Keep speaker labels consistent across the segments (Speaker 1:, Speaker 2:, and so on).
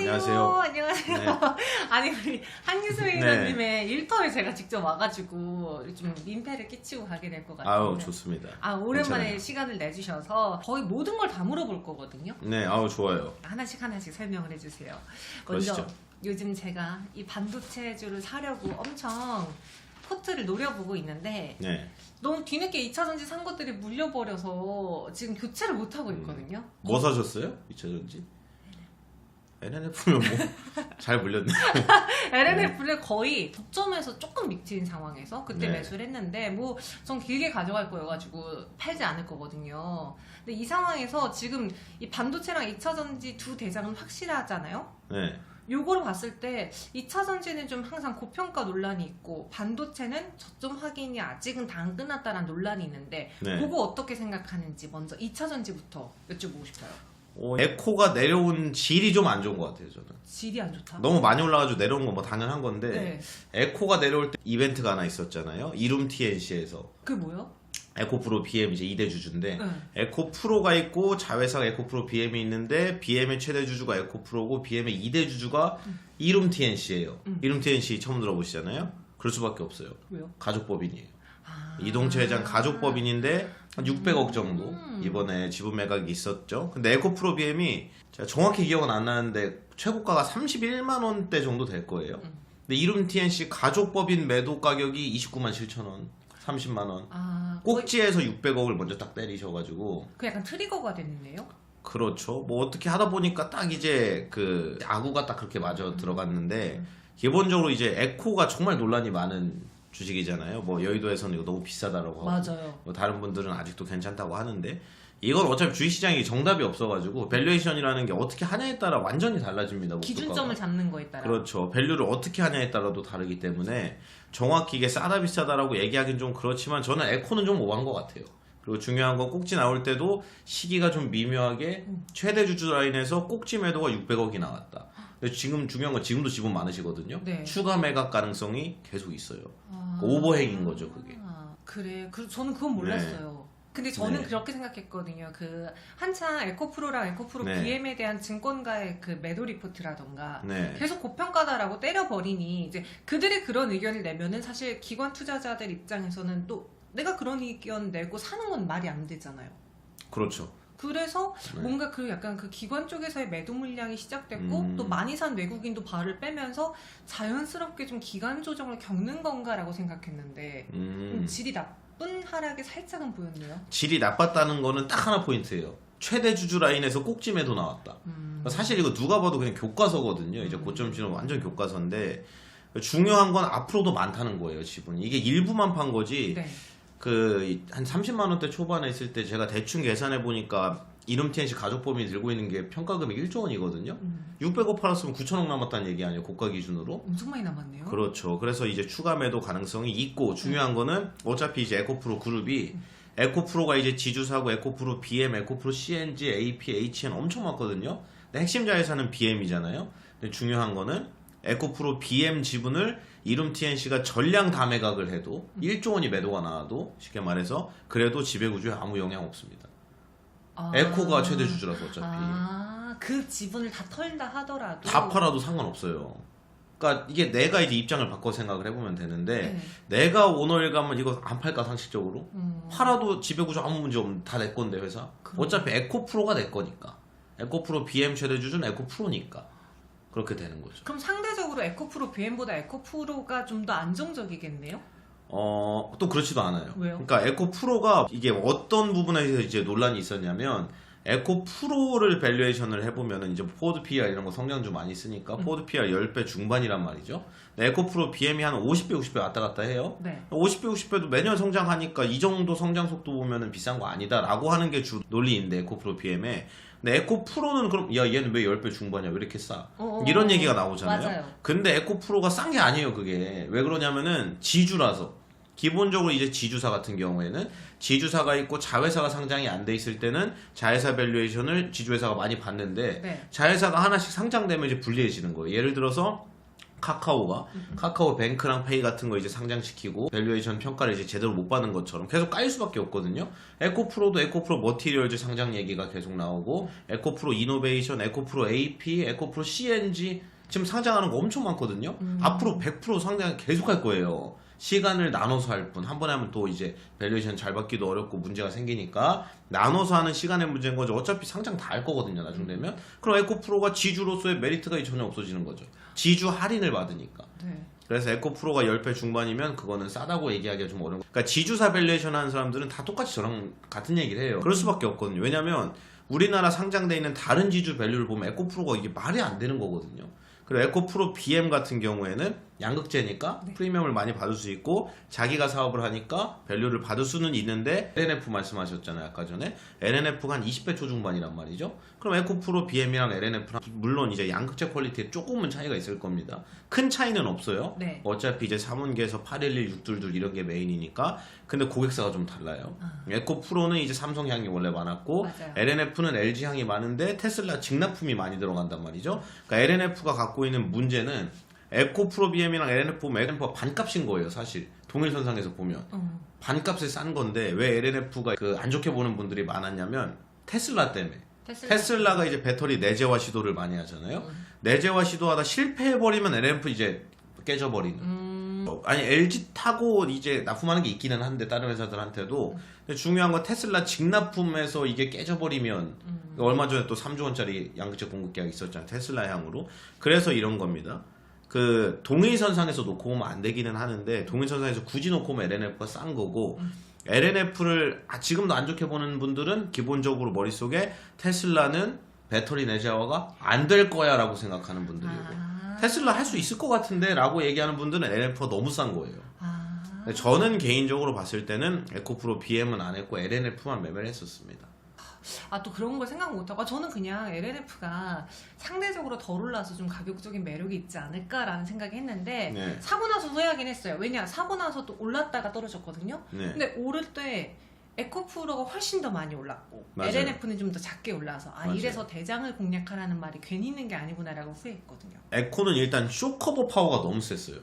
Speaker 1: 안녕하세요.
Speaker 2: 안녕하세요.
Speaker 1: 네.
Speaker 2: 아니 우리 한기수
Speaker 1: 네.
Speaker 2: 의원님의 일터에 제가 직접 와가지고 좀 민폐를 끼치고 가게 될 것 같아요.
Speaker 1: 아우 좋습니다.
Speaker 2: 오랜만에
Speaker 1: 괜찮아요.
Speaker 2: 시간을 내주셔서 거의 모든 걸 다 물어볼 거거든요.
Speaker 1: 네, 아우 좋아요.
Speaker 2: 하나씩 설명을 해주세요.
Speaker 1: 그러시죠.
Speaker 2: 먼저 요즘 제가 이 반도체주를 사려고 엄청 코트를 노려보고 있는데
Speaker 1: 네.
Speaker 2: 너무 뒤늦게 2차전지 산 것들이 물려버려서 지금 교체를 못하고 있거든요.
Speaker 1: 뭐 사셨어요? 2차전지? NNF면 뭐 잘 물렸네.
Speaker 2: LNF를 거의 독점에서 조금 미친 상황에서 그때
Speaker 1: 네.
Speaker 2: 매수를 했는데 뭐 전 길게 가져갈 거여가지고 팔지 않을 거거든요. 근데 이 상황에서 지금 이 반도체랑 2차전지 두 대장은 확실하잖아요.
Speaker 1: 네.
Speaker 2: 요거를 봤을 때 2차전지는 좀 항상 고평가 논란이 있고 반도체는 저점 확인이 아직은 다 안 끝났다는 논란이 있는데
Speaker 1: 네.
Speaker 2: 그거 어떻게 생각하는지 먼저 2차전지부터 여쭤보고 싶어요.
Speaker 1: 에코가 내려온 질이 좀 안 좋은 것 같아요, 저는.
Speaker 2: 질이 안 좋다?
Speaker 1: 너무 많이 올라가지고 내려온 건 뭐 당연한 건데
Speaker 2: 네.
Speaker 1: 에코가 내려올 때 이벤트가 하나 있었잖아요. 이룸 TNC에서
Speaker 2: 그게 뭐요?
Speaker 1: 에코프로 BM 이제 2대 주주인데
Speaker 2: 네.
Speaker 1: 에코프로가 있고 자회사가 에코프로 BM이 있는데 BM의 최대 주주가 에코프로고 BM의 2대 주주가 이룸 TNC예요. 이룸 TNC 처음 들어보시잖아요. 그럴 수밖에 없어요.
Speaker 2: 왜요?
Speaker 1: 가족법인이에요.
Speaker 2: 아.
Speaker 1: 이동채 회장 가족법인인데 한 600억 정도 이번에 지분 매각이 있었죠. 근데 에코프로 BM이 제가 정확히 기억은 안 나는데 최고가가 31만 원대 정도 될 거예요. 근데 이룸 TNC 가족법인 매도 가격이 29만 7천 원, 30만 원. 꼭지에서 600억을 먼저 딱 때리셔가지고
Speaker 2: 그 약간 트리거가 됐네요.
Speaker 1: 그렇죠. 뭐 어떻게 하다 보니까 딱 이제 그 아구가 딱 그렇게 맞아 들어갔는데 기본적으로 이제 에코가 정말 논란이 많은 주식이잖아요. 뭐 여의도에서는 이거 너무 비싸다라고 하고
Speaker 2: 맞아요.
Speaker 1: 뭐 다른 분들은 아직도 괜찮다고 하는데 이건 어차피 주식시장이 정답이 없어가지고 밸류에이션이라는 게 어떻게 하냐에 따라 완전히 달라집니다. 목표가가.
Speaker 2: 기준점을 잡는 거에 따라.
Speaker 1: 그렇죠. 밸류를 어떻게 하냐에 따라도 다르기 때문에 정확히 이게 싸다 비싸다라고 얘기하기는 좀 그렇지만 저는 에코는 좀 오한 것 같아요. 그리고 중요한 건 꼭지 나올 때도 시기가 좀 미묘하게 최대 주주 라인에서 꼭지 매도가 600억이 나왔다. 근데 지금 중요한 건 지금도 지분 많으시거든요.
Speaker 2: 네.
Speaker 1: 추가 매각 가능성이 계속 있어요. 오버행인 거죠, 그게.
Speaker 2: 그래. 저는 그건 몰랐어요. 근데 저는 그렇게 생각했거든요. 그 한창 에코프로랑 에코프로
Speaker 1: 네.
Speaker 2: BM에 대한 증권가의 그 매도 리포트라던가
Speaker 1: 네.
Speaker 2: 계속 고평가다라고 때려버리니 이제 그들이 그런 의견을 내면은 사실 기관 투자자들 입장에서는 또 내가 그런 의견 내고 사는 건 말이 안 되잖아요.
Speaker 1: 그렇죠.
Speaker 2: 그래서 뭔가 그 약간 그 기관 쪽에서의 매도 물량이 시작됐고 또 많이 산 외국인도 발을 빼면서 자연스럽게 좀 기간 조정을 겪는 건가라고 생각했는데 질이 나쁜 하락이 살짝은 보였네요.
Speaker 1: 질이 나빴다는 거는 딱 하나 포인트예요. 최대 주주 라인에서 꼭지 매도 나왔다. 사실 이거 누가 봐도 그냥 교과서거든요. 이제 고점 지는 완전 교과서인데 중요한 건 앞으로도 많다는 거예요. 지분이 이게 일부만 판 거지.
Speaker 2: 네.
Speaker 1: 그 한 30만 원대 초반에 있을 때 제가 대충 계산해 보니까 이름 TNC 가족법인이 들고 있는 게 평가금이 1조 원이거든요. 600억 팔았으면 9천억 남았다는 얘기 아니에요. 고가 기준으로.
Speaker 2: 엄청 많이 남았네요.
Speaker 1: 그렇죠. 그래서 이제 추가 매도 가능성이 있고 중요한 거는 어차피 이제 에코프로 그룹이 에코프로가 이제 지주사고 에코프로 BM, 에코프로 CNG, AP, HN 엄청 많거든요. 근데 핵심 자회사는 BM이잖아요. 근데 중요한 거는 에코프로 BM 지분을 이룸 TNC가 전량 다 매각을 해도 1조 원이 매도가 나와도 쉽게 말해서 그래도 지배구조에 아무 영향 없습니다. 에코가 최대 주주라서 어차피
Speaker 2: 그 지분을 다 털다 하더라도
Speaker 1: 다 팔아도 상관없어요. 그러니까 이게 내가 이제 입장을 바꿔 생각을 해보면 되는데 내가 오너일가면 이거 안 팔까 상식적으로 팔아도 지배구조 아무 문제 없는 다 내 건데 회사 어차피 에코프로가 내 거니까 에코프로 BM 최대 주주는 에코프로니까 그렇게 되는 거죠.
Speaker 2: 그럼 상대적으로 에코프로 BM보다 에코프로가 좀 더 안정적이겠네요?
Speaker 1: 또 그렇지도 않아요.
Speaker 2: 왜요?
Speaker 1: 그러니까 에코프로가 이게 어떤 부분에서 이제 논란이 있었냐면 에코프로를 밸류에이션을 해보면은 이제 포워드 PR 이런 거 성장 좀 많이 쓰니까 포워드 PR 10배 중반이란 말이죠. 근데 에코프로 BM이 한 50배, 60배 왔다 갔다 해요.
Speaker 2: 네.
Speaker 1: 50배, 60배도 매년 성장하니까 이 정도 성장 속도 보면은 비싼 거 아니다라고 하는 게 주 논리인데 에코프로 BM에. 근데 에코프로는 그럼 야 얘는 왜 10배 중반이야 왜 이렇게 싸? 이런 얘기가 나오잖아요.
Speaker 2: 맞아요.
Speaker 1: 근데 에코프로가 싼 게 아니에요. 그게 왜 그러냐면은 지주라서 기본적으로 이제 지주사 같은 경우에는 지주사가 있고 자회사가 상장이 안 돼 있을 때는 자회사 밸류에이션을 지주회사가 많이 받는데 자회사가 하나씩 상장되면 이제 불리해지는 거예요. 예를 들어서 카카오가 카카오 뱅크랑 페이 같은 거 이제 상장시키고 밸류에이션 평가를 이제 제대로 못 받는 것처럼 계속 까일 수밖에 없거든요. 에코프로도 에코프로 머티리얼즈 상장 얘기가 계속 나오고 에코프로 이노베이션, 에코프로 AP, 에코프로 CNG 지금 상장하는 거 엄청 많거든요. 앞으로 100% 상장 계속 할 거예요. 시간을 나눠서 할 뿐. 한 번에 하면 또 이제 밸류에이션 잘 받기도 어렵고 문제가 생기니까 나눠서 하는 시간의 문제인 거죠. 어차피 상장 다 할 거거든요. 나중 되면. 그럼 에코프로가 지주로서의 메리트가 전혀 없어지는 거죠. 지주 할인을 받으니까.
Speaker 2: 네.
Speaker 1: 그래서 에코프로가 10배 중반이면 그거는 싸다고 얘기하기가 좀 어려운. 그러니까 지주사 밸류에이션 하는 사람들은 다 똑같이 저랑 같은 얘기를 해요. 그럴 수밖에 없거든요. 왜냐면 우리나라 상장돼 있는 다른 지주 밸류를 보면 에코프로가 이게 말이 안 되는 거거든요. 그리고 에코프로 BM 같은 경우에는 양극재니까
Speaker 2: 네.
Speaker 1: 프리미엄을 많이 받을 수 있고 자기가 사업을 하니까 밸류를 받을 수는 있는데 LNF 말씀하셨잖아요 아까 전에. LNF가 한 20배 초중반이란 말이죠. 그럼 에코프로 BM이랑 LNF랑 물론 이제 양극재 퀄리티에 조금은 차이가 있을 겁니다. 큰 차이는 없어요.
Speaker 2: 네.
Speaker 1: 어차피 이제 3원계에서 811, 622 이런 게 메인이니까. 근데 고객사가 좀 달라요. 에코프로는 이제 삼성향이 원래 많았고
Speaker 2: 맞아요.
Speaker 1: LNF는 LG향이 많은데 테슬라 직납품이 많이 들어간단 말이죠. 그러니까 LNF가 갖고 있는 문제는 에코프로 BM이랑 LNF 보면 LNF가 반값인 거예요 사실. 동일선상에서 보면 반값에 싼 건데 왜 LNF가 그 안 좋게 보는 분들이 많았냐면 테슬라 때문에. 테슬라가 이제 배터리 내재화 시도를 많이 하잖아요. 내재화 시도하다 실패해버리면 LNF 이제 깨져버리는. 아니 LG 타고 이제 납품하는 게 있기는 한데 다른 회사들한테도. 근데 중요한 건 테슬라 직납품에서 이게 깨져버리면 얼마 전에 또 3조 원짜리 양극재 공급 계약 있었잖아요. 테슬라 향으로. 그래서 이런 겁니다. 그 동일선상에서 놓고 오면 안 되기는 하는데 동일선상에서 굳이 놓고 오면 LNF가 싼 거고 LNF를 지금도 안 좋게 보는 분들은 기본적으로 머릿속에 테슬라는 배터리 내재화가 안 될 거야 라고 생각하는 분들이고 테슬라 할 수 있을 것 같은데 라고 얘기하는 분들은 LNF가 너무 싼 거예요. 저는 개인적으로 봤을 때는 에코프로 BM은 안 했고 LNF만 매매를 했었습니다.
Speaker 2: 또 그런 걸 생각 못하고 저는 그냥 LNF가 상대적으로 덜 올라서 좀 가격적인 매력이 있지 않을까라는 생각이 했는데
Speaker 1: 네.
Speaker 2: 사고 나서 후회하긴 했어요. 왜냐 사고 나서 또 올랐다가 떨어졌거든요.
Speaker 1: 네.
Speaker 2: 근데 오를 때 에코프로가 훨씬 더 많이 올랐고
Speaker 1: 맞아요.
Speaker 2: LNF는 좀 더 작게 올라서
Speaker 1: 맞아요.
Speaker 2: 이래서 대장을 공략하라는 말이 괜히 있는 게 아니구나라고 후회했거든요.
Speaker 1: 에코는 일단 쇼커버 파워가 너무 셌어요.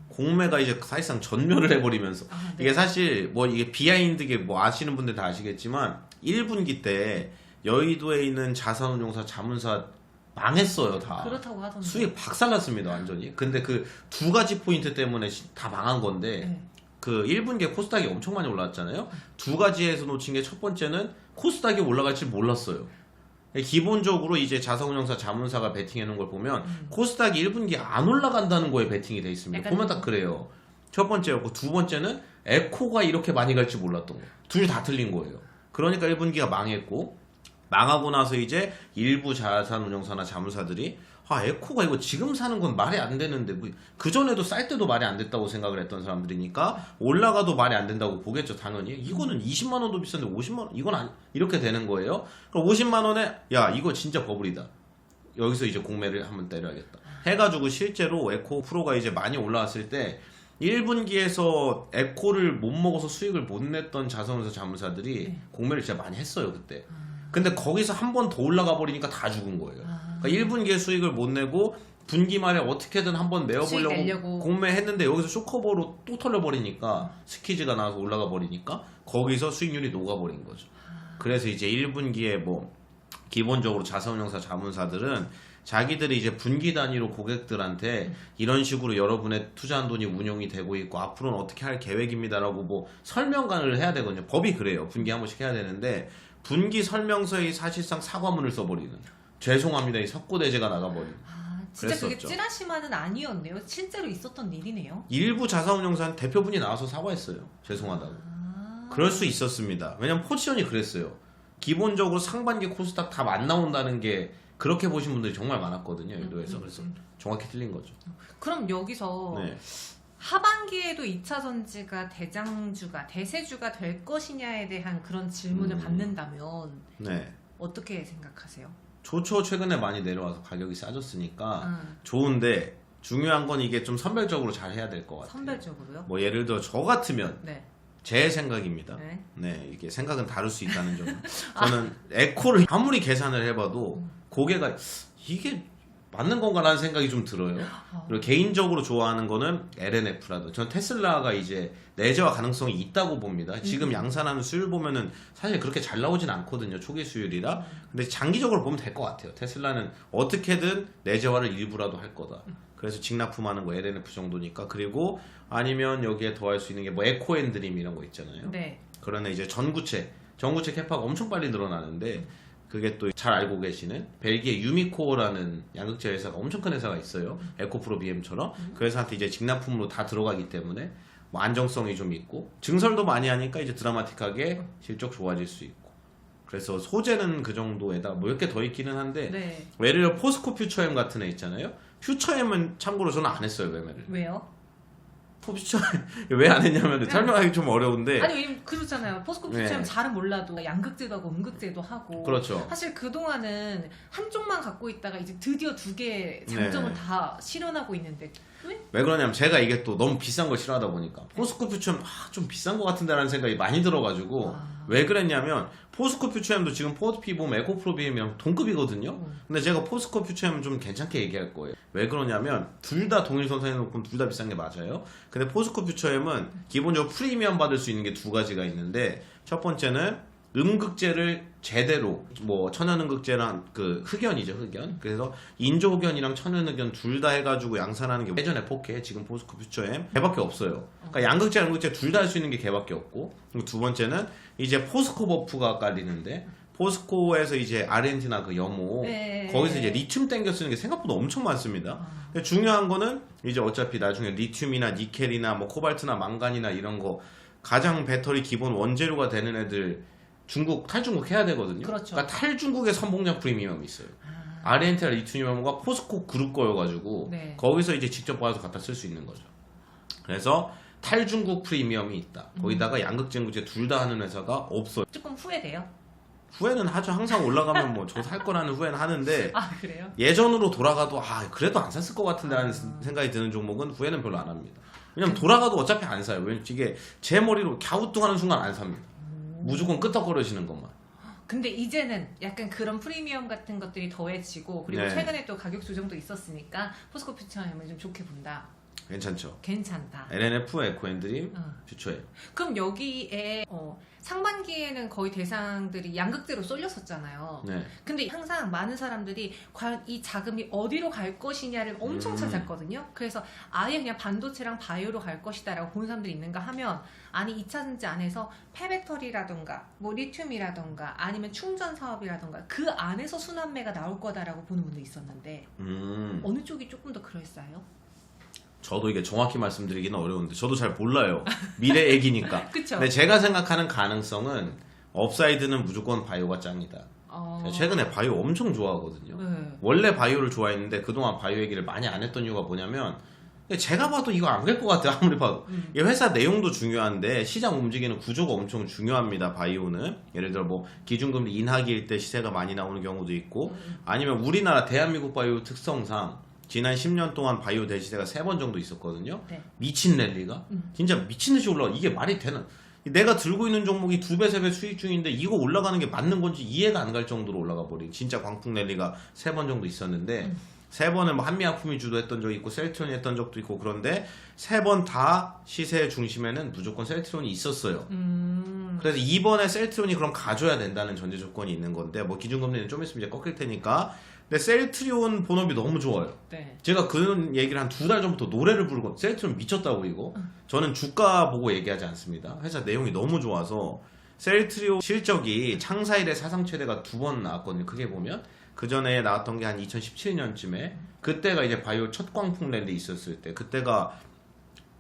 Speaker 1: 공매가 이제 사실상 전멸을 해버리면서
Speaker 2: 네.
Speaker 1: 이게 사실 뭐 이게 비하인드게 뭐 아시는 분들 다 아시겠지만 1분기 때 여의도에 있는 자산운용사 자문사 망했어요 다.
Speaker 2: 그렇다고 하던데.
Speaker 1: 수익 박살났습니다 완전히. 근데 그 두 가지 포인트 때문에 다 망한 건데
Speaker 2: 네.
Speaker 1: 그 1분기에 코스닥이 엄청 많이 올랐잖아요. 두 가지에서 놓친 게 첫 번째는 코스닥이 올라갈 줄 몰랐어요. 기본적으로 이제 자산운용사 자문사가 베팅해놓은 걸 보면 코스닥이 1분기에 안 올라간다는 거에 베팅이 돼 있습니다. 보면 딱 그래요. 첫 번째였고 두 번째는 에코가 이렇게 많이 갈 줄 몰랐던 거예요. 둘 다 틀린 거예요. 그러니까 1분기가 망했고 망하고 나서 이제 일부 자산운용사나 자문사들이 에코가 이거 지금 사는 건 말이 안 되는데 뭐 그전에도 쌀 때도 말이 안 됐다고 생각을 했던 사람들이니까 올라가도 말이 안 된다고 보겠죠 당연히. 이거는 20만 원도 비싼데 50만 원 이건 이렇게 되는 거예요. 그럼 50만 원에 야 이거 진짜 버블이다. 여기서 이제 공매를 한번 때려야겠다 해가지고 실제로 에코 프로가 이제 많이 올라왔을 때 1분기에서 에코를 못 먹어서 수익을 못 냈던 자산운용사 자문사들이 공매를 진짜 많이 했어요 그때. 근데 거기서 한 번 더 올라가 버리니까 다 죽은 거예요. 그러니까 1분기에 수익을 못 내고 분기 말에 어떻게든 한번 내어보려고 공매했는데 여기서 쇼커버로 또 털려버리니까 스키즈가 나와서 올라가 버리니까 거기서 수익률이 녹아버린 거죠. 그래서 이제 1분기에 뭐 기본적으로 자산운용사 자문사들은 자기들이 이제 분기 단위로 고객들한테 이런 식으로 여러분의 투자한 돈이 운용이 되고 있고 앞으로는 어떻게 할 계획입니다라고 뭐 설명관을 해야 되거든요. 법이 그래요. 분기 한 번씩 해야 되는데 분기 설명서에 사실상 사과문을 써버리는. 죄송합니다. 이 석고대제가 나가버리는.
Speaker 2: 진짜
Speaker 1: 그랬었죠.
Speaker 2: 그게 찌라시만은 아니었네요. 실제로 있었던 일이네요.
Speaker 1: 일부 자산운용사는 대표분이 나와서 사과했어요. 죄송하다고. 그럴 수 있었습니다. 왜냐면 포지션이 그랬어요. 기본적으로 상반기 코스닥 다 안 나온다는 게 그렇게 보신 분들이 정말 많았거든요. 일도에서. 그래서 정확히 틀린 거죠.
Speaker 2: 그럼 여기서
Speaker 1: 네.
Speaker 2: 하반기에도 2차전지가 대장주가 대세주가 될 것이냐에 대한 그런 질문을 받는다면
Speaker 1: 네.
Speaker 2: 어떻게 생각하세요?
Speaker 1: 좋죠. 최근에 많이 내려와서 가격이 싸졌으니까 좋은데 중요한 건 이게 좀 선별적으로 잘 해야 될 것 같아요.
Speaker 2: 선별적으로요?
Speaker 1: 뭐 예를 들어 저 같으면
Speaker 2: 네.
Speaker 1: 제 생각입니다.
Speaker 2: 네.
Speaker 1: 네, 이게 생각은 다를 수 있다는 점. 저는 에코를 아무리 계산을 해봐도 고개가 이게 맞는 건가라는 생각이 좀 들어요. 그리고 개인적으로 좋아하는 거는 LNF라도. 전 테슬라가 이제 내재화 가능성이 있다고 봅니다. 지금 양산하는 수율 보면은 사실 그렇게 잘 나오진 않거든요. 초기 수율이라. 근데 장기적으로 보면 될 것 같아요. 테슬라는 어떻게든 내재화를 일부라도 할 거다. 그래서 직납품하는 거 LNF 정도니까. 그리고 아니면 여기에 더할 수 있는 게 뭐 에코앤드림 이런 거 있잖아요.
Speaker 2: 네.
Speaker 1: 그러나 이제 전구체 캐파가 엄청 빨리 늘어나는데 그게 또 잘 알고 계시는 벨기에 유미코어라는 양극재 회사가 엄청 큰 회사가 있어요. 에코프로 BM처럼. 그 회사한테 이제 직납품으로 다 들어가기 때문에 뭐 안정성이 좀 있고 증설도 많이 하니까 이제 드라마틱하게 실적 좋아질 수 있고. 그래서 소재는 그 정도에다 뭐 몇 개 더 있기는 한데
Speaker 2: 네.
Speaker 1: 예를 들어 포스코 퓨처엠 같은 애 있잖아요. 퓨처엠은 참고로 저는 안 했어요, 매매를.
Speaker 2: 왜요?
Speaker 1: 퓨처엠 왜 안 했냐면 설명하기 좀 어려운데.
Speaker 2: 아니 왜냐면 그러잖아요. 포스코 퓨처엠
Speaker 1: 네.
Speaker 2: 잘은 몰라도 양극재도 하고 음극재도 하고.
Speaker 1: 그렇죠.
Speaker 2: 사실 그동안은 한쪽만 갖고 있다가 이제 드디어 두 개의 장점을
Speaker 1: 네.
Speaker 2: 다 실현하고 있는데
Speaker 1: 왜 그러냐면 제가 이게 또 너무 비싼 걸 싫어하다 보니까 포스코 퓨처엠 좀 비싼 것 같은데라는 생각이 많이 들어가지고 왜 그랬냐면 포스코 퓨처엠도 지금 포드피 보면 에코프로 BM이랑 동급이거든요. 근데 제가 포스코 퓨처엠은 좀 괜찮게 얘기할 거예요. 왜 그러냐면 둘 다 동일 선상에 놓고 둘 다 비싼 게 맞아요. 근데 포스코 퓨처엠은 기본적으로 프리미엄 받을 수 있는 게 두 가지가 있는데 첫 번째는 음극재를 제대로 뭐 천연음극재랑 그 흑연이죠, 흑연. 그래서 인조흑연이랑 천연흑연 둘 다 해가지고 양산하는 게 예전에 포케 지금 포스코 퓨처엠 걔밖에 없어요. 그러니까 양극재 음극재 둘 다 할 수 있는 게 걔밖에 없고. 그리고 두 번째는 이제 포스코 버프가 깔리는데 포스코에서 이제 아르헨티나 그 염호 거기서 이제 리튬 땡겨 쓰는 게 생각보다 엄청 많습니다. 근데 중요한 거는 이제 어차피 나중에 리튬이나 니켈이나 뭐 코발트나 망간이나 이런 거 가장 배터리 기본 원재료가 되는 애들 탈중국 해야 되거든요.
Speaker 2: 그렇죠.
Speaker 1: 그러니까 탈중국의 선봉장 프리미엄이 있어요. 아르헨티나 리튬이엄가 포스코 그룹 거여가지고
Speaker 2: 네.
Speaker 1: 거기서 이제 직접 받아서 갖다 쓸 수 있는 거죠. 그래서 탈중국 프리미엄이 있다. 거기다가 양극재무제 둘 다 하는 회사가 없어요.
Speaker 2: 조금 후회돼요.
Speaker 1: 후회는 하죠. 항상 올라가면 뭐 저 살 거라는 후회는 하는데
Speaker 2: 아 그래요?
Speaker 1: 예전으로 돌아가도 그래도 안 샀을 것 같은데 하는 생각이 드는 종목은 후회는 별로 안 합니다. 왜냐면 돌아가도 어차피 안 사요. 왜냐면 이게 제 머리로 갸우뚱하는 순간 안 삽니다. 무조건 끄떡거려지는 것만.
Speaker 2: 근데 이제는 약간 그런 프리미엄 같은 것들이 더해지고 그리고
Speaker 1: 네.
Speaker 2: 최근에 또 가격 조정도 있었으니까 포스코 퓨처엠을 좀 좋게 본다.
Speaker 1: 괜찮죠.
Speaker 2: 괜찮다.
Speaker 1: LNF, 에코앤드림,
Speaker 2: 어.
Speaker 1: 퓨처엠.
Speaker 2: 그럼 여기에 상반기에는 거의 대상들이 양극재로 쏠렸었잖아요.
Speaker 1: 네.
Speaker 2: 근데 항상 많은 사람들이 과연 이 자금이 어디로 갈 것이냐를 엄청 찾았거든요. 그래서 아예 그냥 반도체랑 바이오로 갈 것이다라고 보는 사람들이 있는가 하면 아니 2차전지 안에서 폐배터리라던가 뭐 리튬이라던가 아니면 충전 사업이라던가 그 안에서 순환매가 나올 거다라고 보는 분도 있었는데 어느 쪽이 조금 더 그럴싸요?
Speaker 1: 저도 이게 정확히 말씀드리기는 어려운데 저도 잘 몰라요. 미래 얘기니까.
Speaker 2: 그쵸?
Speaker 1: 근데 제가 생각하는 가능성은 업사이드는 무조건 바이오가 짱이다. 제가 최근에 바이오 엄청 좋아하거든요.
Speaker 2: 네.
Speaker 1: 원래 바이오를 좋아했는데 그동안 바이오 얘기를 많이 안 했던 이유가 뭐냐면 제가 봐도 이거 안 될 것 같아요. 아무리 봐도. 이 회사 내용도 중요한데 시장 움직이는 구조가 엄청 중요합니다. 바이오는. 예를 들어 뭐 기준금리 인하기일 때 시세가 많이 나오는 경우도 있고 아니면 우리나라 대한민국 바이오 특성상 지난 10년 동안 바이오 대시세가 3번 정도 있었거든요.
Speaker 2: 네.
Speaker 1: 미친 랠리가 진짜 미친 듯이 올라가. 이게 말이 되는? 내가 들고 있는 종목이 2배, 3배 수익 중인데 이거 올라가는 게 맞는 건지 이해가 안 갈 정도로 올라가 버린 진짜 광풍 랠리가 3번 정도 있었는데 3번은 뭐 한미약품이 주도했던 적이 있고 셀트론이 했던 적도 있고 그런데 3번 다 시세 중심에는 무조건 셀트론이 있었어요. 그래서 이번에 셀트론이 그럼 가져야 된다는 전제 조건이 있는 건데 뭐 기준금리는 좀 있으면 이제 꺾일 테니까 근데 셀트리온 본업이 너무 좋아요.
Speaker 2: 네.
Speaker 1: 제가 그런 얘기를 한 2달 전부터 노래를 부르고 셀트리온 미쳤다고 이거. 저는 주가 보고 얘기하지 않습니다. 회사 내용이 너무 좋아서 셀트리온 실적이 창사 이래 사상 최대가 2번 나왔거든요. 크게 보면 그 전에 나왔던 게 한 2017년쯤에 그때가 이제 바이오 첫 광풍 랠리 있었을 때 그때가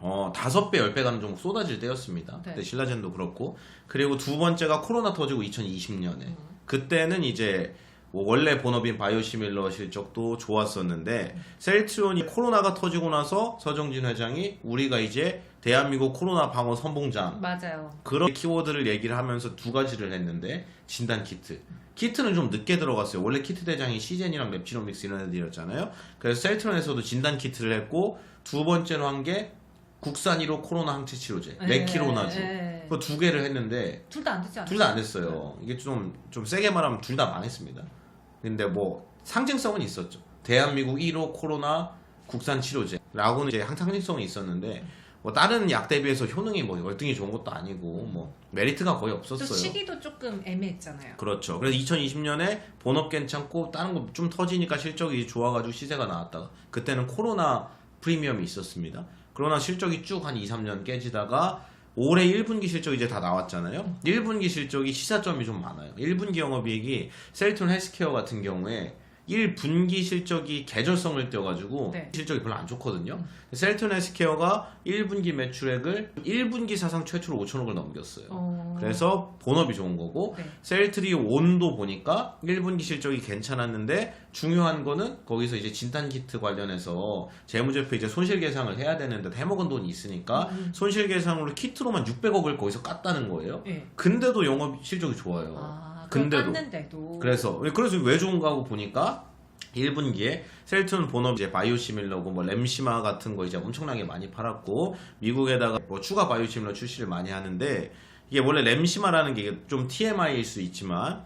Speaker 1: 5배, 10배 가는 종목 쏟아질 때였습니다.
Speaker 2: 네.
Speaker 1: 그때 신라젠도 그렇고 그리고 두 번째가 코로나 터지고 2020년에 그때는 이제 뭐 원래 본업인 바이오시밀러 실적도 좋았었는데 셀트리온이 코로나가 터지고 나서 서정진 회장이 우리가 이제 대한민국 코로나 방어 선봉장
Speaker 2: 맞아요.
Speaker 1: 그런 키워드를 얘기를 하면서 두 가지를 했는데 진단 키트 키트는 좀 늦게 들어갔어요. 원래 키트 대장이 시젠이랑 랩지노믹스 이런 애들이었잖아요. 그래서 셀트론에서도 진단 키트를 했고 두 번째로 한 게 국산 1호 코로나 항체 치료제 레키로나주 그 두 개를 했는데
Speaker 2: 둘 다 안 됐지 않아요?
Speaker 1: 둘 다 안 됐어요. 이게 좀 세게 말하면 둘 다 망했습니다. 근데 뭐 상징성은 있었죠. 대한민국 1호 코로나 국산 치료제라고는 이제 항상성이 있었는데 뭐 다른 약 대비해서 효능이 뭐 월등히 좋은 것도 아니고 뭐 메리트가 거의
Speaker 2: 또
Speaker 1: 없었어요.
Speaker 2: 시기도 조금 애매했잖아요.
Speaker 1: 그렇죠. 그래서 2020년에 본업 괜찮고 다른 거 좀 터지니까 실적이 좋아가지고 시세가 나왔다가 그때는 코로나 프리미엄이 있었습니다. 그러나 실적이 쭉 한 2, 3년 깨지다가 올해 1분기 실적이 이제 다 나왔잖아요. 1분기 실적이 시사점이 좀 많아요. 1분기 영업이익이 셀트론 헬스케어 같은 경우에 1분기 실적이 계절성을 띄워가지고
Speaker 2: 네.
Speaker 1: 실적이 별로 안 좋거든요. 셀트론 헬스케어가 1분기 매출액을 1분기 사상 최초로 5천억을 넘겼어요. 그래서 본업이 좋은 거고
Speaker 2: 네.
Speaker 1: 셀트리 온도 보니까 1분기 실적이 괜찮았는데 중요한 거는 거기서 이제 진단키트 관련해서 재무제표 이제 손실 계상을 해야 되는데 해먹은 돈이 있으니까 손실 계상으로 키트로만 600억을 거기서 깠다는 거예요.
Speaker 2: 네.
Speaker 1: 근데도 영업 실적이 좋아요.
Speaker 2: 아,
Speaker 1: 근데도.
Speaker 2: 깠는데도.
Speaker 1: 그래서 왜 좋은가 하고 보니까 1분기에 셀트론 본업 이제 바이오시밀러고 뭐 램시마 같은 거 이제 엄청나게 많이 팔았고 미국에다가 뭐 추가 바이오시밀러 출시를 많이 하는데 이게 원래 램시마라는 게 좀 TMI일 수 있지만